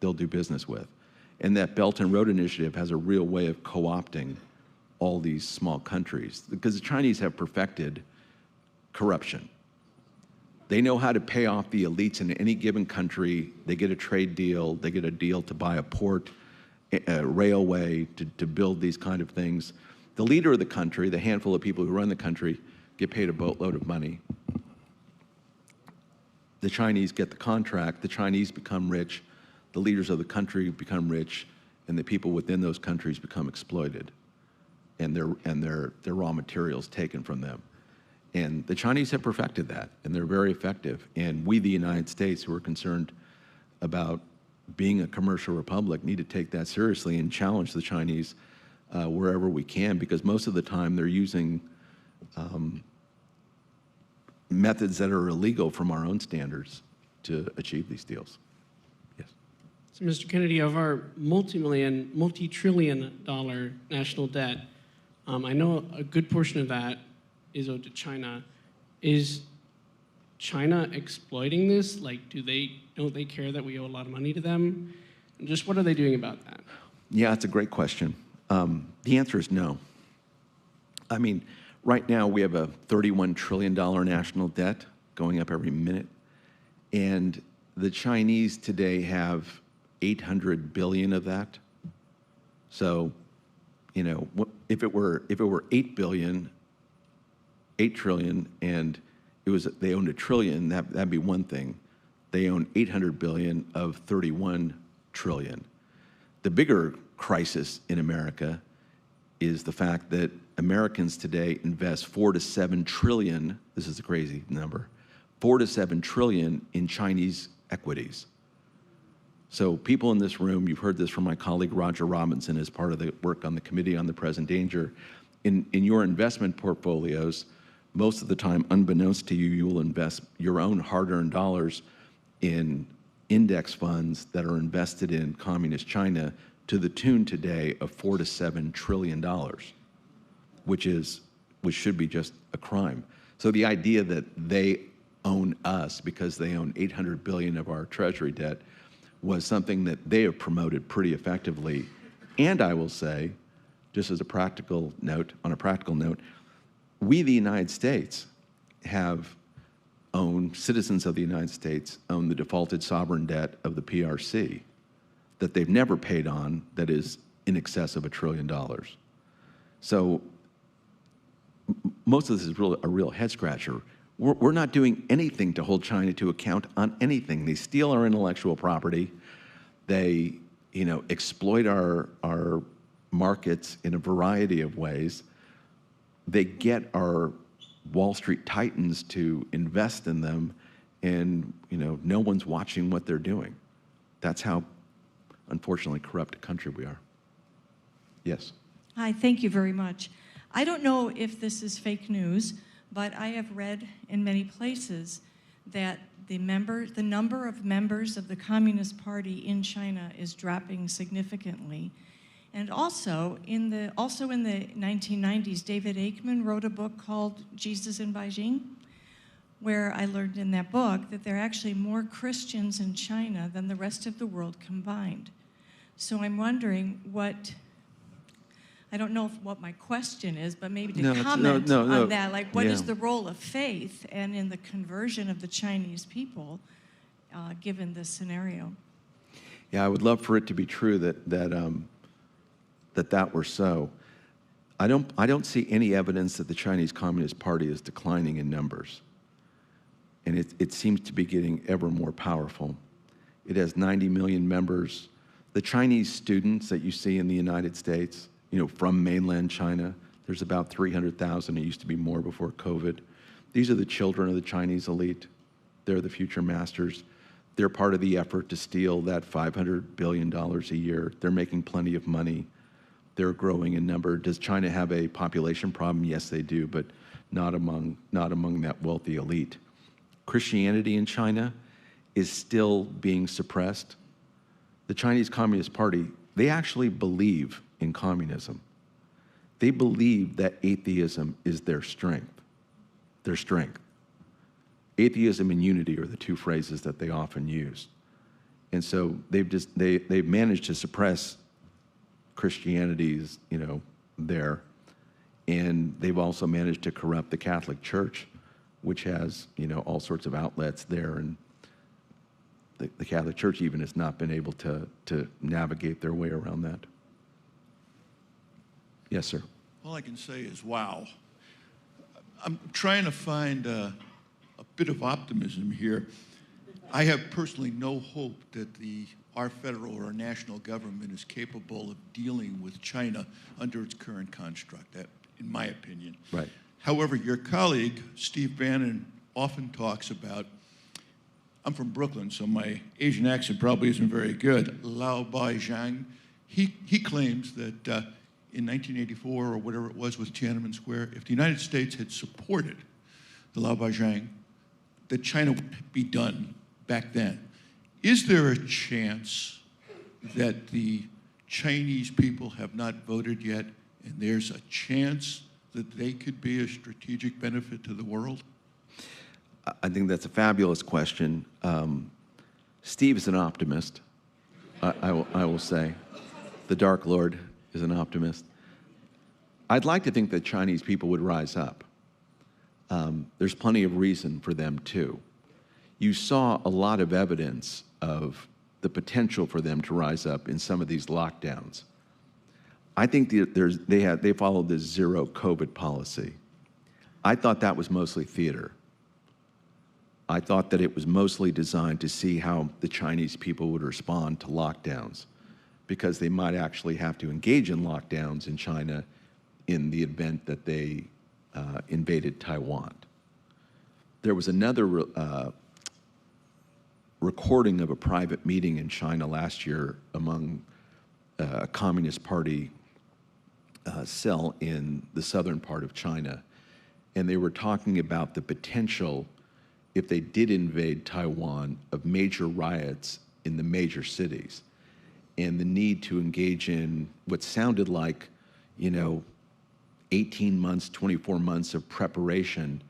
do business with. And that Belt and Road Initiative has a real way of co-opting all these small countries, because the Chinese have perfected corruption. They know how to pay off the elites in any given country. They get a trade deal, they get a deal to buy a port, a railway, to build these kind of things. The leader of the country, the handful of people who run the country, get paid a boatload of money. The Chinese get the contract, the Chinese become rich, the leaders of the country become rich, and the people within those countries become exploited, and their raw materials taken from them. And the Chinese have perfected that, and they're very effective. And we, the United States, who are concerned about being a commercial republic, need to take that seriously and challenge the Chinese wherever we can, because most of the time they're using methods that are illegal from our own standards to achieve these deals. Yes. So, Mr. Kennedy, of our multi-trillion dollar national debt, I know a good portion of that is owed to China. Is China exploiting this? Like, don't they care that we owe a lot of money to them? And just what are they doing about that? Yeah, it's a great question. The answer is no. I mean, right now we have a $31 trillion national debt going up every minute, and the Chinese today have 800 billion of that. So, you know, if it were 8 trillion, and they owned $1 trillion, that'd be one thing. They own 800 billion of 31 trillion. The bigger crisis in America is the fact that Americans today invest 4 to 7 trillion, this is a crazy number, 4 to 7 trillion in Chinese equities. So people in this room, you've heard this from my colleague Roger Robinson as part of the work on the Committee on the Present Danger. In your investment portfolios, most of the time, unbeknownst to you, you will invest your own hard-earned dollars in index funds that are invested in communist China to the tune today of $4 to $7 trillion, which should be just a crime. So the idea that they own us because they own 800 billion of our treasury debt was something that they have promoted pretty effectively. And I will say, just as a practical note, we, the United States, have owned, citizens of the United States own the defaulted sovereign debt of the PRC that they've never paid on, that is in excess of $1 trillion. So most of this is a real head scratcher. We're not doing anything to hold China to account on anything. They steal our intellectual property. They, exploit our markets in a variety of ways. They get our Wall Street titans to invest in them, and no one's watching what they're doing. That's how, unfortunately, corrupt a country we are. Yes. Hi, thank you very much. I don't know if this is fake news, but I have read in many places that the number of members of the Communist Party in China is dropping significantly. And also in the 1990s, David Aikman wrote a book called Jesus in Beijing, where I learned in that book that there are actually more Christians in China than the rest of the world combined. So I'm wondering I don't know what my question is, but maybe to comment on that. Like, what is the role of faith and in the conversion of the Chinese people, given this scenario? Yeah, I would love for it to be true that were so. I don't see any evidence that the Chinese Communist Party is declining in numbers, and it seems to be getting ever more powerful. It has 90 million members. The Chinese students that you see in the United States, from mainland China, there's about 300,000. It used to be more before COVID. These are the children of the Chinese elite. They're the future masters. They're part of the effort to steal that $500 billion a year. They're making plenty of money. They're growing in number. Does China have a population problem? Yes, they do, but not among that wealthy elite. Christianity in China is still being suppressed. The Chinese Communist Party they actually believe in communism. They believe that atheism is their strength. Their strength. Atheism and unity are the two phrases that they often use. And so they've managed to suppress Christianity's, there. And they've also managed to corrupt the Catholic Church, which has, all sorts of outlets there. And the Catholic Church even has not been able to navigate their way around that. Yes, sir. All I can say is, wow. I'm trying to find a bit of optimism here. I have personally no hope that our federal or our national government is capable of dealing with China under its current construct, in my opinion. Right. However, your colleague, Steve Bannon, often talks about, I'm from Brooklyn, so my Asian accent probably isn't very good, Lao Bai Zhang. He claims that in 1984 or whatever it was with Tiananmen Square, if the United States had supported the Lao Bai Zhang, that China would be done back then. Is there a chance that the Chinese people have not voted yet, and there's a chance that they could be a strategic benefit to the world? I think that's a fabulous question. Steve is an optimist, I will say. The Dark Lord is an optimist. I'd like to think that Chinese people would rise up. There's plenty of reason for them too. You saw a lot of evidence of the potential for them to rise up in some of these lockdowns. I think they followed this zero COVID policy. I thought that was mostly theater. I thought that it was mostly designed to see how the Chinese people would respond to lockdowns, because they might actually have to engage in lockdowns in China in the event that they invaded Taiwan. There was another recording of a private meeting in China last year among a Communist Party cell in the southern part of China, and they were talking about the potential, if they did invade Taiwan, of major riots in the major cities, and the need to engage in what sounded like, 18 months, 24 months of preparation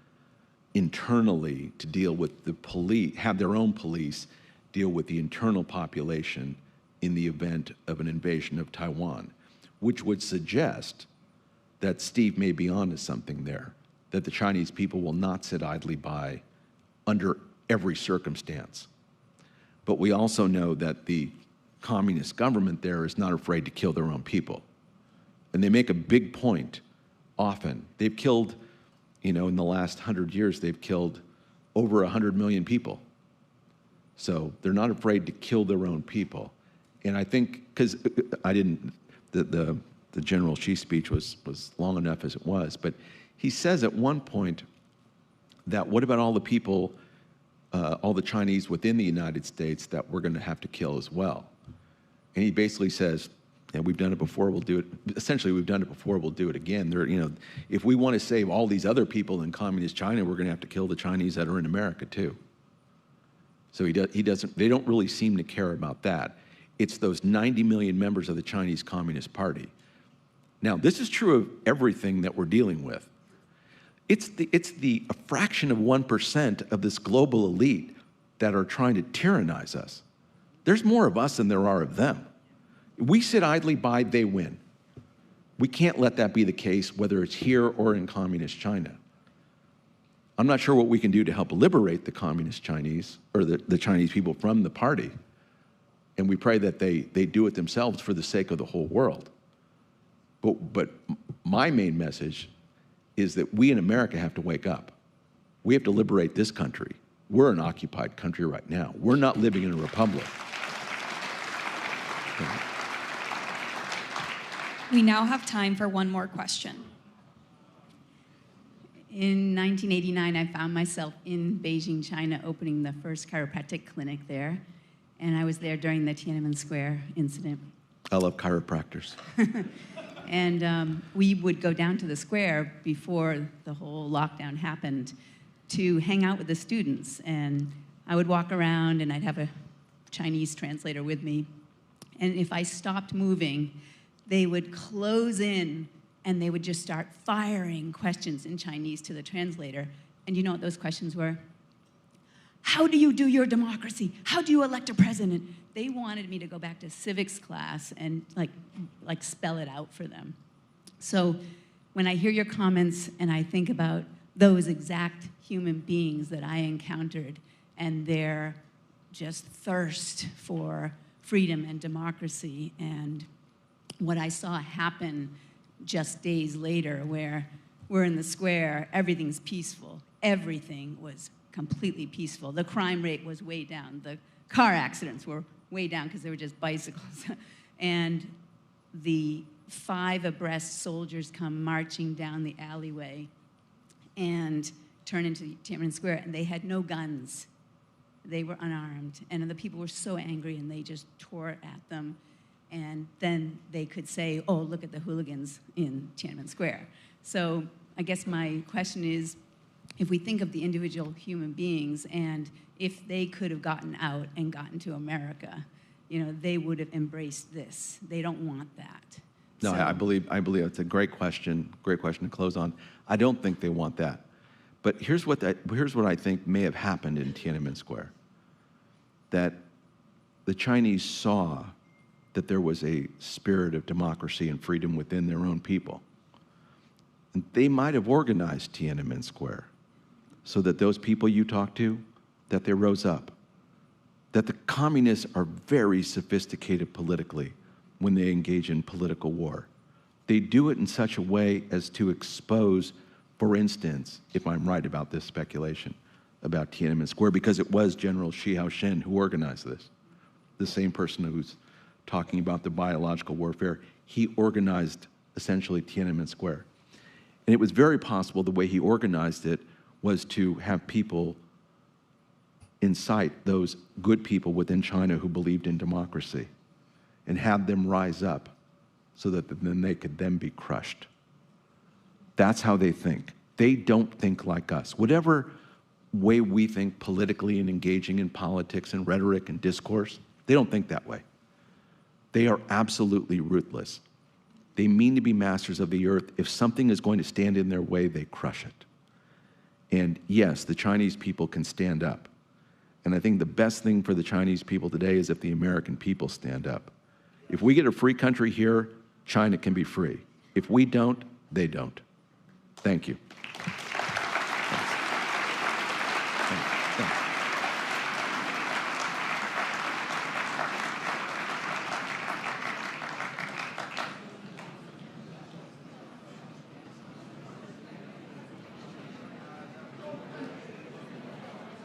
internally to deal with the police, have their own police deal with the internal population in the event of an invasion of Taiwan, which would suggest that Steve may be onto something there, that the Chinese people will not sit idly by under every circumstance. But we also know that the communist government there is not afraid to kill their own people. And they make a big point often. They've killed, in the last 100 years, they've killed over 100 million people. So they're not afraid to kill their own people. And I think, because the General Xi's speech was long enough as it was, but he says at one point that what about all the people, all the Chinese within the United States that we're going to have to kill as well? And he basically says, and we've done it before, we'll do it. Essentially, we've done it before, we'll do it again. If we want to save all these other people in communist China, we're going to have to kill the Chinese that are in America too. So he doesn't. They don't really seem to care about that. It's those 90 million members of the Chinese Communist Party. Now, this is true of everything that we're dealing with. It's a fraction of 1% of this global elite that are trying to tyrannize us. There's more of us than there are of them. We sit idly by, they win. We can't let that be the case, whether it's here or in communist China. I'm not sure what we can do to help liberate the communist Chinese, or the Chinese people from the party. And we pray that they do it themselves for the sake of the whole world. But my main message is that we in America have to wake up. We have to liberate this country. We're an occupied country right now. We're not living in a republic. We now have time for one more question. In 1989, I found myself in Beijing, China, opening the first chiropractic clinic there. And I was there during the Tiananmen Square incident. I love chiropractors. And we would go down to the square before the whole lockdown happened to hang out with the students. And I would walk around, and I'd have a Chinese translator with me. And if I stopped moving, they would close in and they would just start firing questions in Chinese to the translator. And you know what those questions were? How do you do your democracy? How do you elect a president? They wanted me to go back to civics class and like spell it out for them. So when I hear your comments and I think about those exact human beings that I encountered and their just thirst for freedom and democracy, and what I saw happen just days later where we're in the square, everything's peaceful. Everything was completely peaceful. The crime rate was way down. The car accidents were way down because they were just bicycles. And the 5 abreast soldiers come marching down the alleyway and turn into Tiananmen Square, and they had no guns. They were unarmed, and the people were so angry, and they just tore at them. And then they could say, oh, look at the hooligans in Tiananmen Square. So I guess my question is, if we think of the individual human beings, and if they could have gotten out and gotten to America, they would have embraced this. They don't want that. No, So- I believe it's a great question to close on. I don't think they want that. But here's what I think may have happened in Tiananmen Square. That the Chinese saw that there was a spirit of democracy and freedom within their own people. And they might have organized Tiananmen Square so that those people you talk to, that they rose up. That the communists are very sophisticated politically when they engage in political war. They do it in such a way as to expose, for instance, if I'm right about this speculation, about Tiananmen Square, because it was General Shi Haoshen who organized this, the same person who's talking about the biological warfare. He organized essentially Tiananmen Square. And it was very possible the way he organized it was to have people incite those good people within China who believed in democracy and have them rise up so that then they could then be crushed. That's how they think. They don't think like us. Whatever way we think politically and engaging in politics and rhetoric and discourse, they don't think that way. They are absolutely ruthless. They mean to be masters of the earth. If something is going to stand in their way, they crush it. And yes, the Chinese people can stand up. And I think the best thing for the Chinese people today is if the American people stand up. If we get a free country here, China can be free. If we don't, they don't. Thank you.